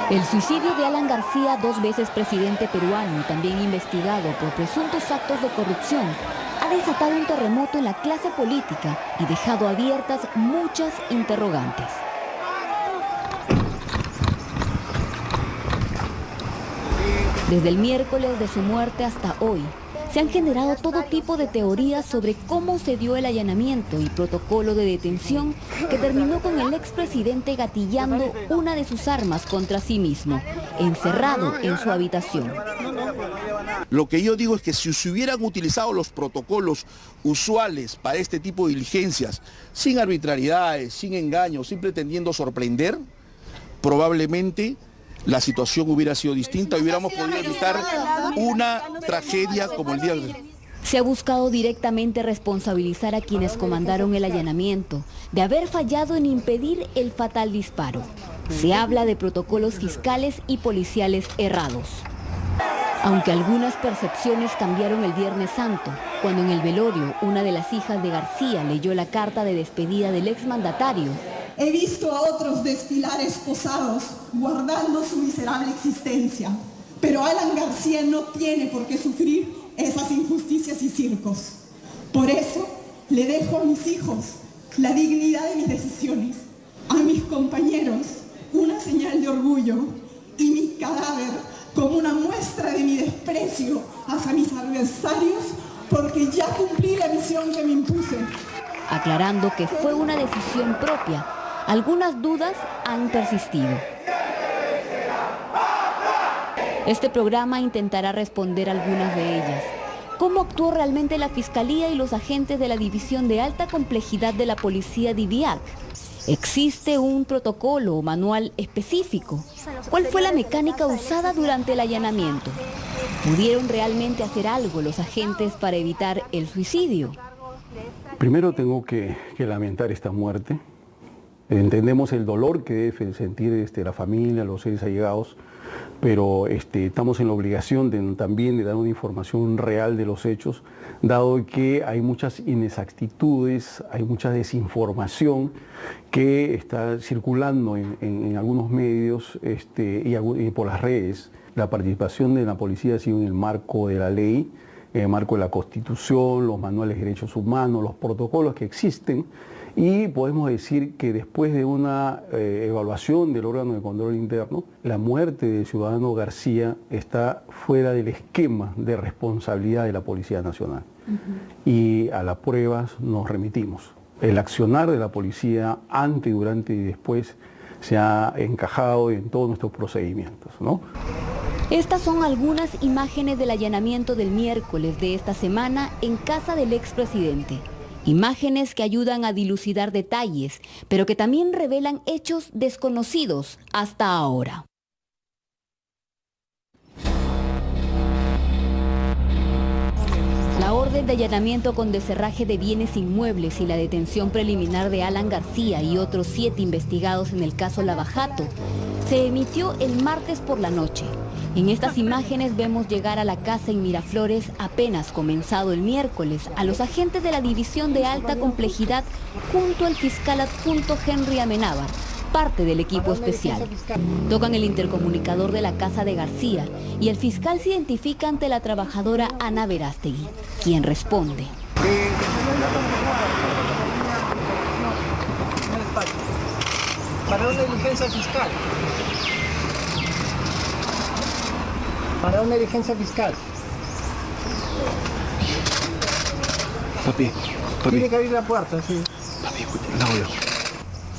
El suicidio de Alan García, 2 veces presidente peruano y también investigado por presuntos actos de corrupción, ha desatado un terremoto en la clase política y dejado abiertas muchas interrogantes. Desde el miércoles de su muerte hasta hoy, se han generado todo tipo de teorías sobre cómo se dio el allanamiento y protocolo de detención que terminó con el expresidente gatillando una de sus armas contra sí mismo, encerrado en su habitación. Lo que yo digo es que si se hubieran utilizado los protocolos usuales para este tipo de diligencias, sin arbitrariedades, sin engaños, sin pretendiendo sorprender, probablemente la situación hubiera sido distinta y hubiéramos podido evitar una tragedia como el día de hoy. Se ha buscado directamente responsabilizar a quienes comandaron el allanamiento de haber fallado en impedir el fatal disparo. Se habla de protocolos fiscales y policiales errados. Aunque algunas percepciones cambiaron el Viernes Santo, cuando en el velorio una de las hijas de García leyó la carta de despedida del exmandatario. He visto a otros desfilar esposados, guardando su miserable existencia. Pero Alan García no tiene por qué sufrir esas injusticias y circos. Por eso le dejo a mis hijos la dignidad de mis decisiones, a mis compañeros una señal de orgullo y mi cadáver como una muestra de mi desprecio hacia mis adversarios, porque ya cumplí la misión que me impuse. Aclarando que fue una decisión propia, algunas dudas han persistido. Este programa intentará responder algunas de ellas. ¿Cómo actuó realmente la Fiscalía y los agentes de la División de Alta Complejidad de la Policía DIVIAC? ¿Existe un protocolo o manual específico? ¿Cuál fue la mecánica usada durante el allanamiento? ¿Pudieron realmente hacer algo los agentes para evitar el suicidio? Primero tengo que lamentar esta muerte. Entendemos el dolor que debe sentir la familia, los seres allegados, pero estamos en la obligación también de dar una información real de los hechos, dado que hay muchas inexactitudes, hay mucha desinformación que está circulando en algunos medios y por las redes. La participación de la policía ha sido en el marco de la ley, en el marco de la Constitución, los manuales de derechos humanos, los protocolos que existen. Y podemos decir que después de una evaluación del órgano de control interno, la muerte del ciudadano García está fuera del esquema de responsabilidad de la Policía Nacional. Y a las pruebas nos remitimos. El accionar de la policía antes, durante y después se ha encajado en todos nuestros procedimientos, ¿no? Estas son algunas imágenes del allanamiento del miércoles de esta semana en casa del expresidente. Imágenes que ayudan a dilucidar detalles, pero que también revelan hechos desconocidos hasta ahora. La orden de allanamiento con descerraje de bienes inmuebles y la detención preliminar de Alan García y otros 7 investigados en el caso Lavajato se emitió el martes por la noche. En estas imágenes vemos llegar a la casa en Miraflores, apenas comenzado el miércoles, a los agentes de la División de Alta Complejidad junto al fiscal adjunto Henry Amenábar, parte del equipo especial. Tocan el intercomunicador de la casa de García y el fiscal se identifica ante la trabajadora Ana Verástegui, quien responde. Para una diligencia fiscal. Para una diligencia fiscal. Papi. Tiene que abrir la puerta, sí. Papi, no, yo.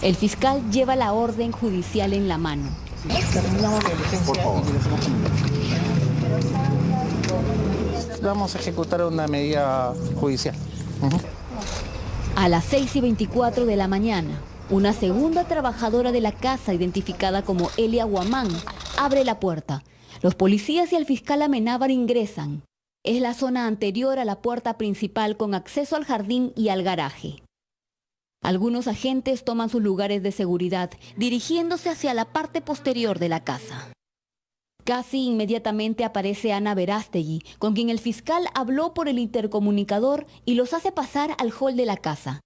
El fiscal lleva la orden judicial en la mano. Por favor. Vamos a ejecutar una medida judicial. A las 6:24 de la mañana, una segunda trabajadora de la casa, identificada como Elia Guamán, abre la puerta. Los policías y el fiscal Amenábar ingresan. Es la zona anterior a la puerta principal con acceso al jardín y al garaje. Algunos agentes toman sus lugares de seguridad, dirigiéndose hacia la parte posterior de la casa. Casi inmediatamente aparece Ana Verástegui, con quien el fiscal habló por el intercomunicador y los hace pasar al hall de la casa.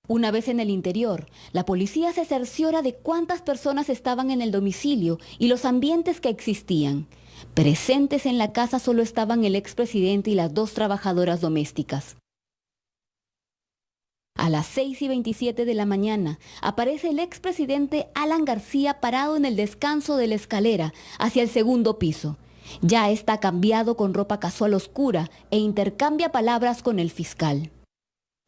Una vez en el interior, la policía se cerciora de cuántas personas estaban en el domicilio y los ambientes que existían. Presentes en la casa solo estaban el expresidente y las 2 trabajadoras domésticas. A las 6:27 de la mañana, aparece el expresidente Alan García parado en el descanso de la escalera hacia el segundo piso. Ya está cambiado con ropa casual oscura e intercambia palabras con el fiscal.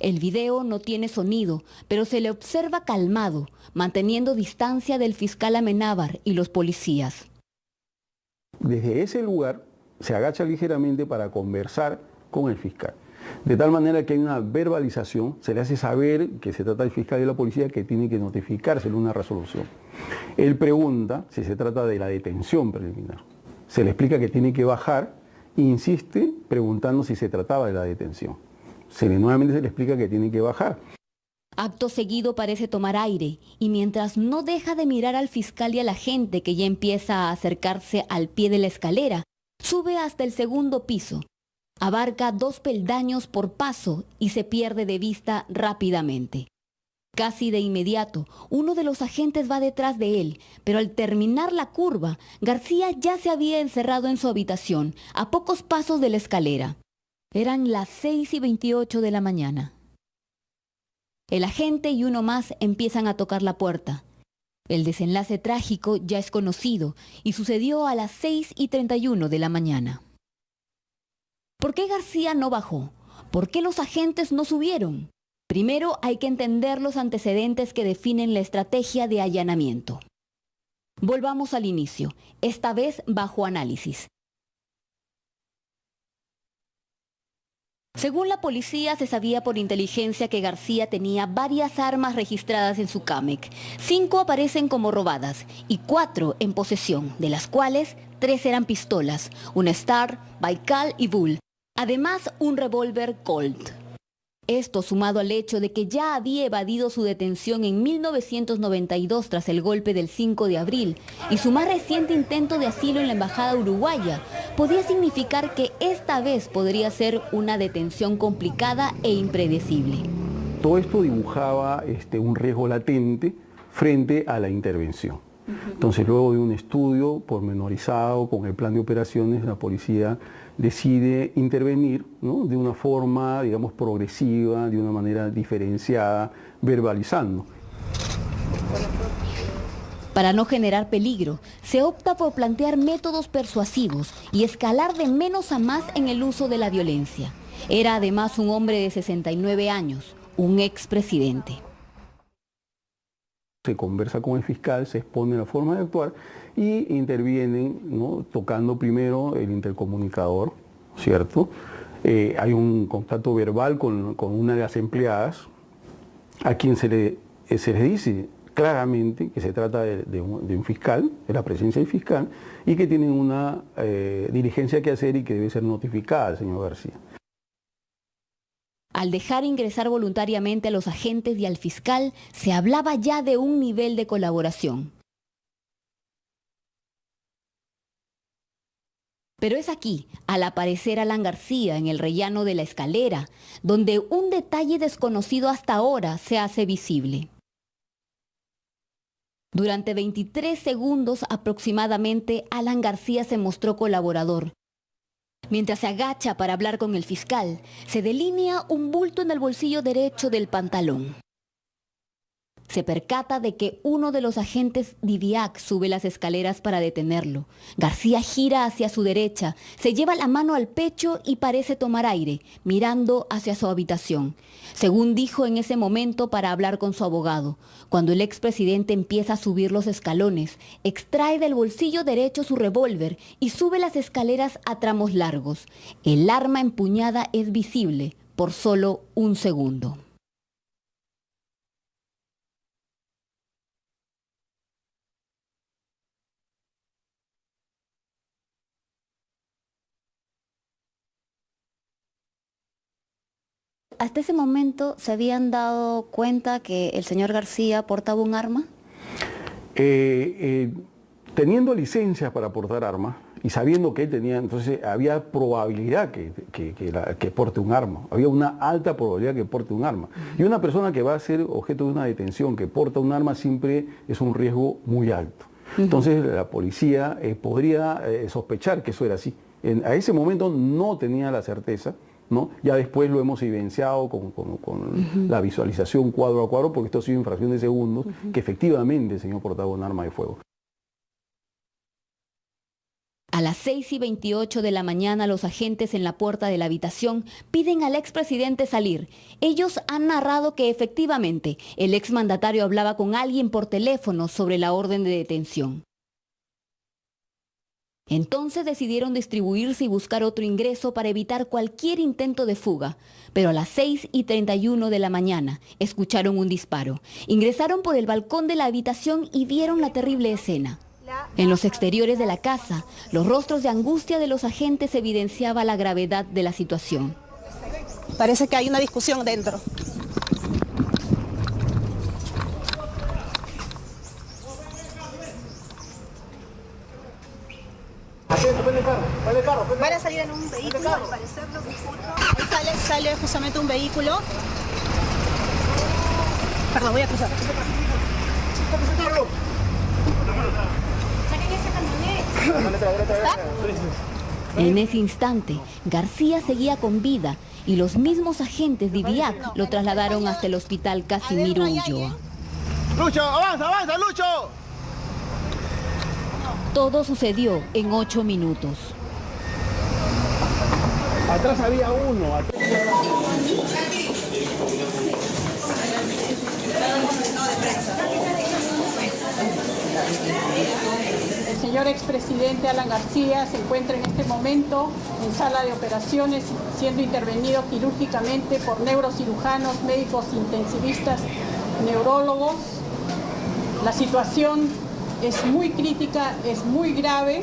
El video no tiene sonido, pero se le observa calmado, manteniendo distancia del fiscal Amenábar y los policías. Desde ese lugar se agacha ligeramente para conversar con el fiscal. De tal manera que hay una verbalización, se le hace saber que se trata del fiscal y la policía que tiene que notificársele una resolución. Él pregunta si se trata de la detención preliminar. Se le explica que tiene que bajar e insiste preguntando si se trataba de la detención. Nuevamente se le explica que tiene que bajar. Acto seguido parece tomar aire y mientras no deja de mirar al fiscal y a la gente que ya empieza a acercarse al pie de la escalera, sube hasta el segundo piso. Abarca 2 peldaños por paso y se pierde de vista rápidamente. Casi de inmediato, uno de los agentes va detrás de él, pero al terminar la curva, García ya se había encerrado en su habitación, a pocos pasos de la escalera. Eran las 6:28 de la mañana. El agente y uno más empiezan a tocar la puerta. El desenlace trágico ya es conocido y sucedió a las 6:31 de la mañana. ¿Por qué García no bajó? ¿Por qué los agentes no subieron? Primero hay que entender los antecedentes que definen la estrategia de allanamiento. Volvamos al inicio, esta vez bajo análisis. Según la policía, se sabía por inteligencia que García tenía varias armas registradas en su CAMEC. 5 aparecen como robadas y 4 en posesión, de las cuales 3 eran pistolas, una Star, Baikal y Bull. Además, un revólver Colt. Esto sumado al hecho de que ya había evadido su detención en 1992 tras el golpe del 5 de abril y su más reciente intento de asilo en la embajada uruguaya, podía significar que esta vez podría ser una detención complicada e impredecible. Todo esto dibujaba un riesgo latente frente a la intervención. Entonces, luego de un estudio pormenorizado con el plan de operaciones, la policía decide intervenir, ¿no?, de una forma, digamos, progresiva, de una manera diferenciada, verbalizando. Para no generar peligro, se opta por plantear métodos persuasivos y escalar de menos a más en el uso de la violencia. Era además un hombre de 69 años, un expresidente. Se conversa con el fiscal, se expone la forma de actuar y intervienen, ¿no?, tocando primero el intercomunicador, ¿cierto? Hay un contacto verbal con una de las empleadas a quien se le dice claramente que se trata de un fiscal, de la presencia del fiscal, y que tienen una diligencia que hacer y que debe ser notificada al señor García. Al dejar ingresar voluntariamente a los agentes y al fiscal, se hablaba ya de un nivel de colaboración. Pero es aquí, al aparecer Alan García en el rellano de la escalera, donde un detalle desconocido hasta ahora se hace visible. Durante 23 segundos aproximadamente, Alan García se mostró colaborador. Mientras se agacha para hablar con el fiscal, se delinea un bulto en el bolsillo derecho del pantalón. Se percata de que uno de los agentes DIVIAC sube las escaleras para detenerlo. García gira hacia su derecha, se lleva la mano al pecho y parece tomar aire, mirando hacia su habitación. Según dijo en ese momento para hablar con su abogado, cuando el expresidente empieza a subir los escalones, extrae del bolsillo derecho su revólver y sube las escaleras a tramos largos. El arma empuñada es visible por solo un segundo. ¿Hasta ese momento se habían dado cuenta que el señor García portaba un arma? Teniendo licencias para portar armas y sabiendo que él tenía, entonces había probabilidad que porte un arma, había una alta probabilidad que porte un arma. Y una persona que va a ser objeto de una detención, que porta un arma, siempre es un riesgo muy alto. Entonces la policía podría sospechar que eso era así. A ese momento no tenía la certeza, ¿no? Ya después lo hemos evidenciado con la visualización cuadro a cuadro, porque esto ha sido en fracción de segundos, que efectivamente el señor portaba un arma de fuego. A las 6:28 de la mañana, los agentes en la puerta de la habitación piden al expresidente salir. Ellos han narrado que efectivamente el exmandatario hablaba con alguien por teléfono sobre la orden de detención. Entonces decidieron distribuirse y buscar otro ingreso para evitar cualquier intento de fuga. Pero a las 6:31 de la mañana escucharon un disparo. Ingresaron por el balcón de la habitación y vieron la terrible escena. En los exteriores de la casa, los rostros de angustia de los agentes evidenciaban la gravedad de la situación. Parece que hay una discusión dentro. Van a salir en un vehículo, al parecer lo que escucho. Ahí sale justamente un vehículo. Perdón, voy a cruzar. En ese instante, García seguía con vida y los mismos agentes de IDIAC lo trasladaron hasta el hospital Casimiro Ulloa. ¡Lucho, avanza, avanza, Lucho! Todo sucedió en 8 minutos. Atrás había uno. El señor expresidente Alan García se encuentra en este momento en sala de operaciones siendo intervenido quirúrgicamente por neurocirujanos, médicos intensivistas, neurólogos. La situación es muy crítica, es muy grave.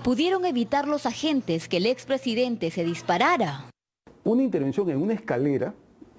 ¿Pudieron evitar los agentes que el expresidente se disparara? Una intervención en una escalera,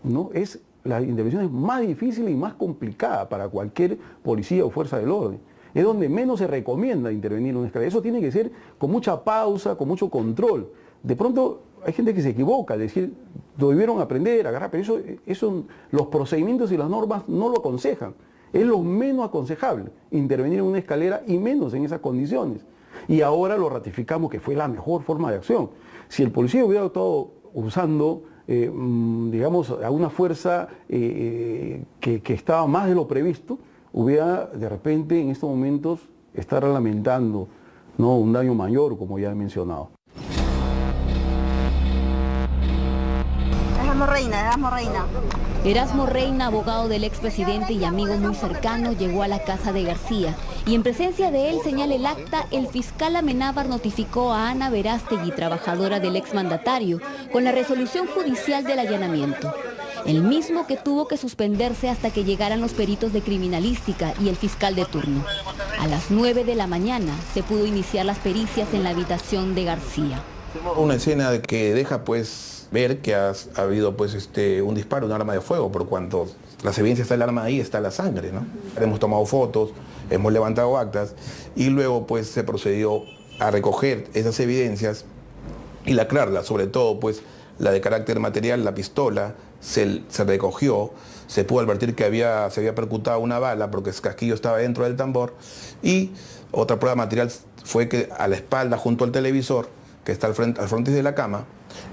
¿no? Es la intervención más difícil y más complicada para cualquier policía o fuerza del orden. Es donde menos se recomienda intervenir en una escalera. Eso tiene que ser con mucha pausa, con mucho control. De pronto hay gente que se equivoca, es decir, lo debieron aprender, agarrar, pero eso los procedimientos y las normas no lo aconsejan. Es lo menos aconsejable, intervenir en una escalera y menos en esas condiciones. Y ahora lo ratificamos que fue la mejor forma de acción. Si el policía hubiera estado usando, digamos, a una fuerza que estaba más de lo previsto, hubiera de repente en estos momentos estar lamentando, ¿no?, un daño mayor, como ya he mencionado. Erasmo Reina. Erasmo Reina, abogado del expresidente y amigo muy cercano, llegó a la casa de García y en presencia de él, señala el acta, el fiscal Amenábar notificó a Ana Verástegui, trabajadora del exmandatario, con la resolución judicial del allanamiento. El mismo que tuvo que suspenderse hasta que llegaran los peritos de criminalística y el fiscal de turno. A las 9 de la mañana se pudo iniciar las pericias en la habitación de García. Una escena que deja pues ver que ha habido pues un disparo, un arma de fuego, por cuanto las evidencias está el arma ahí, está la sangre, ¿no? Hemos tomado fotos, hemos levantado actas y luego pues se procedió a recoger esas evidencias y lacrarlas, sobre todo pues la de carácter material, la pistola, se recogió, se pudo advertir que se había percutado una bala porque el casquillo estaba dentro del tambor y otra prueba material fue que a la espalda, junto al televisor, que está al frontis de la cama,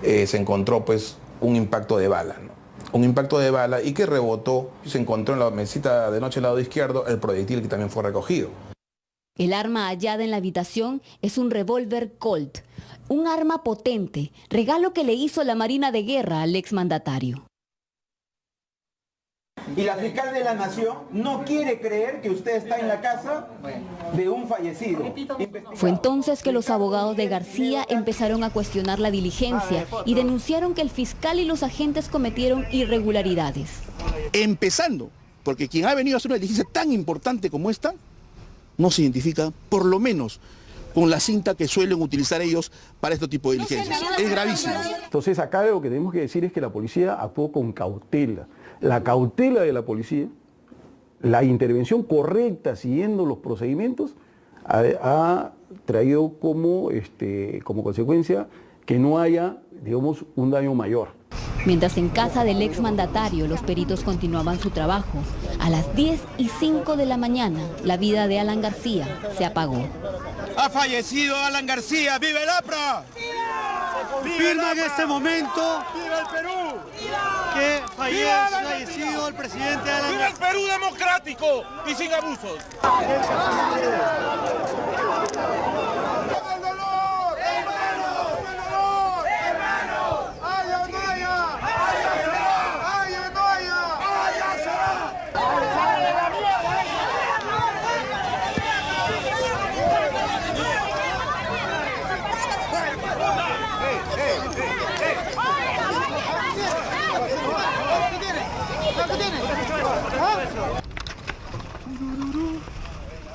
se encontró pues un impacto de bala, ¿no? Un impacto de bala y que rebotó, se encontró en la mesita de noche al lado izquierdo el proyectil que también fue recogido. El arma hallada en la habitación es un revólver Colt, un arma potente, regalo que le hizo la Marina de Guerra al exmandatario. Y la fiscal de la Nación no quiere creer que usted está en la casa de un fallecido. Fue entonces que los abogados de García empezaron a cuestionar la diligencia y denunciaron que el fiscal y los agentes cometieron irregularidades. Empezando, porque quien ha venido a hacer una diligencia tan importante como esta, no se identifica, por lo menos, con la cinta que suelen utilizar ellos para este tipo de diligencias. Es gravísimo. Entonces acá lo que tenemos que decir es que la policía actuó con cautela. La cautela de la policía, la intervención correcta siguiendo los procedimientos, ha traído como consecuencia que no haya, digamos, un daño mayor. Mientras en casa del exmandatario los peritos continuaban su trabajo, a las 10:05 de la mañana la vida de Alan García se apagó. Ha fallecido Alan García. ¡Viva el APRA! Confirma en este momento ¡Viva el Perú! que fallecido el presidente Alan ¡Viva el Perú democrático y sin abusos!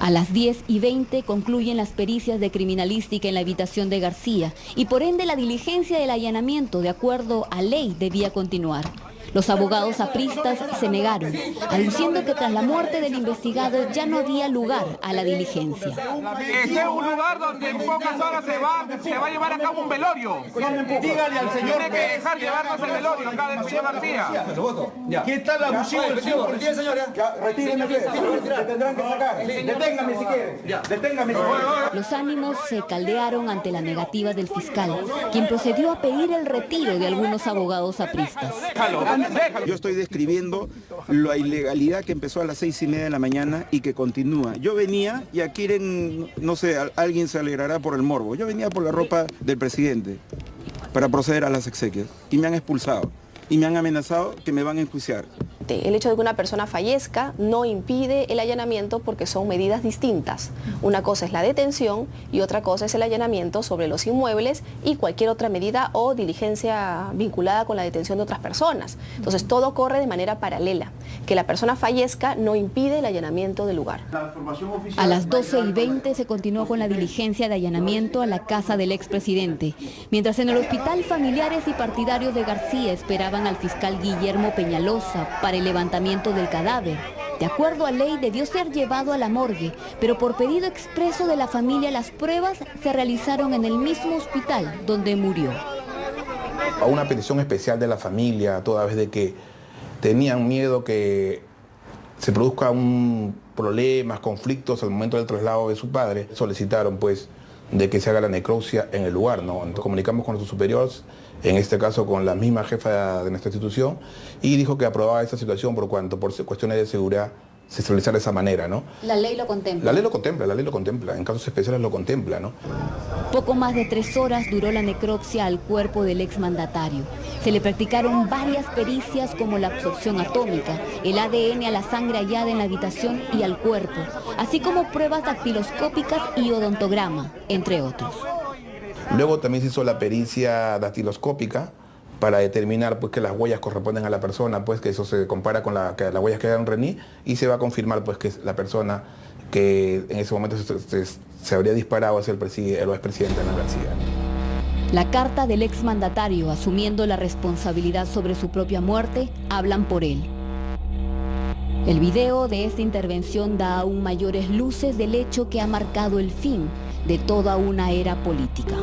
A las 10:20 concluyen las pericias de criminalística en la habitación de García y por ende la diligencia del allanamiento de acuerdo a ley debía continuar. Los abogados apristas se negaron, aduciendo que tras la muerte del investigado ya no había lugar a la diligencia. Este es un lugar donde en pocas horas se va a llevar a cabo un velorio. Dígale al señor. Tiene que dejar llevarnos el velorio acá del señor García. ¿Qué tal abusivo el señor? Retire, señora. Retíreme, se tendrán que sacar. Deténgame si quiere. Deténgame si quiere. Los ánimos se caldearon ante la negativa del fiscal, quien procedió a pedir el retiro de algunos abogados apristas. Yo estoy describiendo la ilegalidad que empezó a las 6:30 de la mañana y que continúa. Yo venía, y aquí no sé, alguien se alegrará por el morbo. Yo venía por la ropa del presidente para proceder a las exequias y me han expulsado y me han amenazado que me van a enjuiciar. El hecho de que una persona fallezca no impide el allanamiento porque son medidas distintas. Una cosa es la detención y otra cosa es el allanamiento sobre los inmuebles y cualquier otra medida o diligencia vinculada con la detención de otras personas. Entonces todo corre de manera paralela. Que la persona fallezca no impide el allanamiento del lugar. A las 12:20 se continuó con la diligencia de allanamiento a la casa del expresidente, mientras en el hospital familiares y partidarios de García esperaban al fiscal Guillermo Peñalosa para el levantamiento del cadáver. De acuerdo a ley debió ser llevado a la morgue, pero por pedido expreso de la familia las pruebas se realizaron en el mismo hospital donde murió. A una petición especial de la familia, toda vez de que tenían miedo que se produzca problemas, conflictos al momento del traslado de su padre, solicitaron pues de que se haga la necropsia en el lugar, ¿no? Entonces comunicamos con nuestros superiores, en este caso con la misma jefa de nuestra institución, y dijo que aprobaba esta situación por cuanto por cuestiones de seguridad se realizara de esa manera, ¿no? La ley lo contempla. La ley lo contempla, en casos especiales lo contempla, ¿no? Poco más de 3 horas duró la necropsia al cuerpo del exmandatario. Se le practicaron varias pericias como la absorción atómica, el ADN a la sangre hallada en la habitación y al cuerpo, así como pruebas dactiloscópicas y odontograma, entre otros. Luego también se hizo la pericia dactiloscópica para determinar pues que las huellas corresponden a la persona, pues que eso se compara con las huellas que dan Reni y se va a confirmar pues que es la persona que en ese momento se habría disparado hacia el expresidente Alan García. La carta del exmandatario asumiendo la responsabilidad sobre su propia muerte hablan por él. El video de esta intervención da aún mayores luces del hecho que ha marcado el fin de toda una era política.